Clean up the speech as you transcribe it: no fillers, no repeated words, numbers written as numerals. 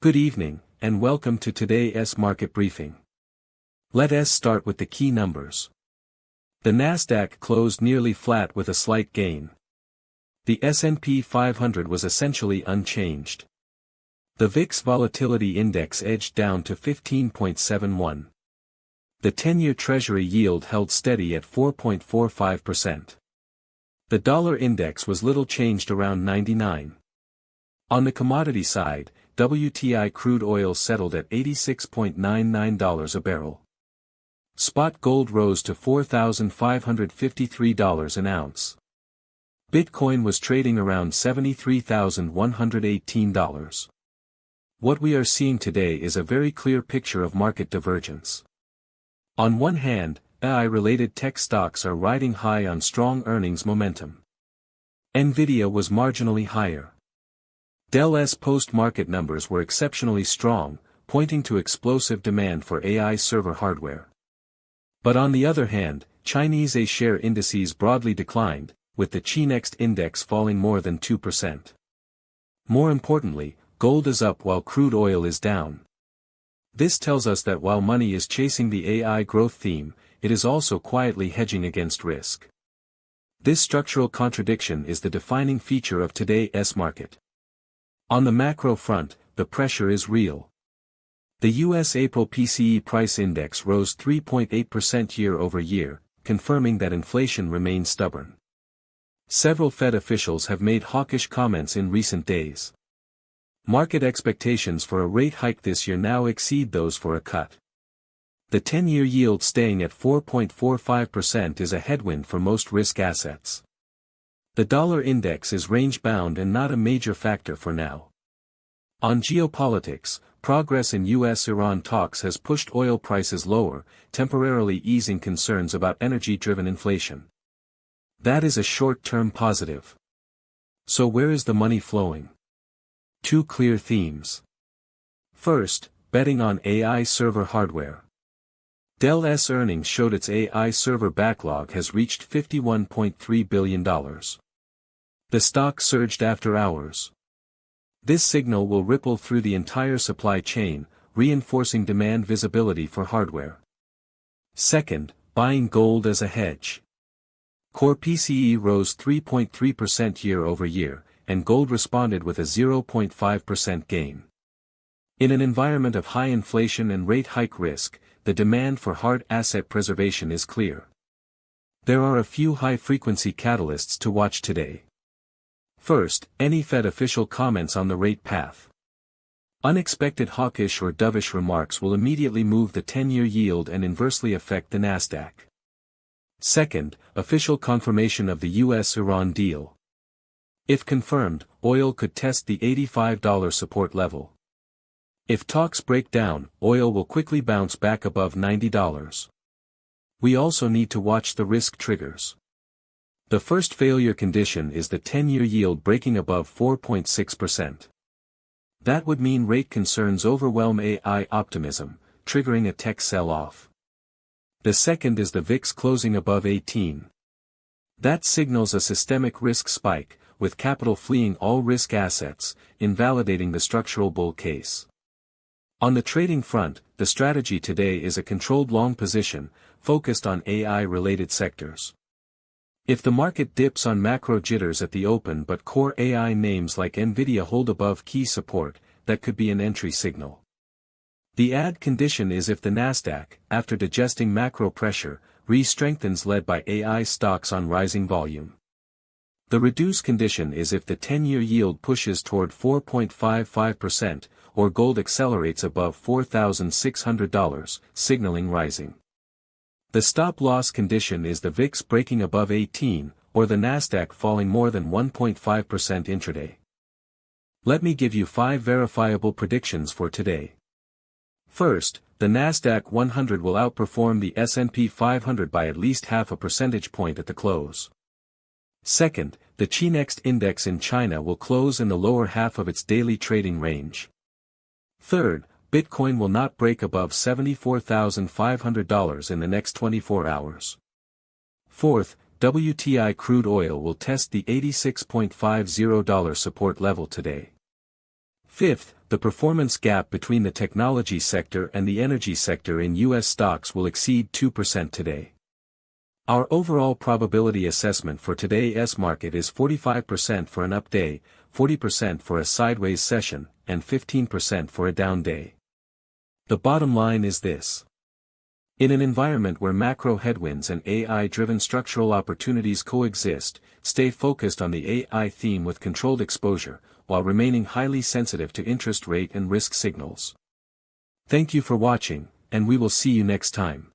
Good evening, and welcome to today's market briefing. Let us start with the key numbers. The Nasdaq closed nearly flat with a slight gain. The S&P 500 was essentially unchanged. The VIX Volatility Index edged down to 15.71. The 10-year Treasury yield held steady at 4.45%. The dollar index was little changed around 99. On the commodity side, WTI crude oil settled at $86.99 a barrel. Spot gold rose to $4,553 an ounce. Bitcoin was trading around $73,118. What we are seeing today is a very clear picture of market divergence. On one hand, AI-related tech stocks are riding high on strong earnings momentum. Nvidia was marginally higher. Dell's post-market numbers were exceptionally strong, pointing to explosive demand for AI server hardware. But on the other hand, Chinese A-share indices broadly declined, with the Chi-Next index falling more than 2%. More importantly, gold is up while crude oil is down. This tells us that while money is chasing the AI growth theme, it is also quietly hedging against risk. This structural contradiction is the defining feature of today's market. On the macro front, the pressure is real. The U.S. April PCE price index rose 3.8% year-over-year, confirming that inflation remains stubborn. Several Fed officials have made hawkish comments in recent days. Market expectations for a rate hike this year now exceed those for a cut. The 10-year yield staying at 4.45% is a headwind for most risk assets. The dollar index is range-bound and not a major factor for now. On geopolitics, progress in U.S.-Iran talks has pushed oil prices lower, temporarily easing concerns about energy-driven inflation. That is a short-term positive. So where is the money flowing? Two clear themes. First, betting on AI server hardware. Dell's earnings showed its AI server backlog has reached $51.3 billion. The stock surged after hours. This signal will ripple through the entire supply chain, reinforcing demand visibility for hardware. Second, buying gold as a hedge. Core PCE rose 3.3% year-over-year, and gold responded with a 0.5% gain. In an environment of high inflation and rate hike risk, the demand for hard asset preservation is clear. There are a few high-frequency catalysts to watch today. First, any Fed official comments on the rate path. Unexpected hawkish or dovish remarks will immediately move the 10-year yield and inversely affect the Nasdaq. Second, official confirmation of the U.S.-Iran deal. If confirmed, oil could test the $85 support level. If talks break down, oil will quickly bounce back above $90. We also need to watch the risk triggers. The first failure condition is the 10-year yield breaking above 4.6%. That would mean rate concerns overwhelm AI optimism, triggering a tech sell-off. The second is the VIX closing above 18. That signals a systemic risk spike, with capital fleeing all risk assets, invalidating the structural bull case. On the trading front, the strategy today is a controlled long position, focused on AI-related sectors. If the market dips on macro jitters at the open but core AI names like Nvidia hold above key support, that could be an entry signal. The add condition is if the Nasdaq, after digesting macro pressure, re-strengthens led by AI stocks on rising volume. The reduce condition is if the 10-year yield pushes toward 4.55%, or gold accelerates above $4,600, signaling rising. The stop-loss condition is the VIX breaking above 18, or the Nasdaq falling more than 1.5% intraday. Let me give you 5 verifiable predictions for today. First, the Nasdaq 100 will outperform the S&P 500 by at least half a percentage point at the close. Second, the Chi-Next index in China will close in the lower half of its daily trading range. Third, Bitcoin will not break above $74,500 in the next 24 hours. Fourth, WTI crude oil will test the $86.50 support level today. Fifth, the performance gap between the technology sector and the energy sector in U.S. stocks will exceed 2% today. Our overall probability assessment for today's market is 45% for an up day, 40% for a sideways session, and 15% for a down day. The bottom line is this. In an environment where macro headwinds and AI-driven structural opportunities coexist, stay focused on the AI theme with controlled exposure, while remaining highly sensitive to interest rate and risk signals. Thank you for watching, and we will see you next time.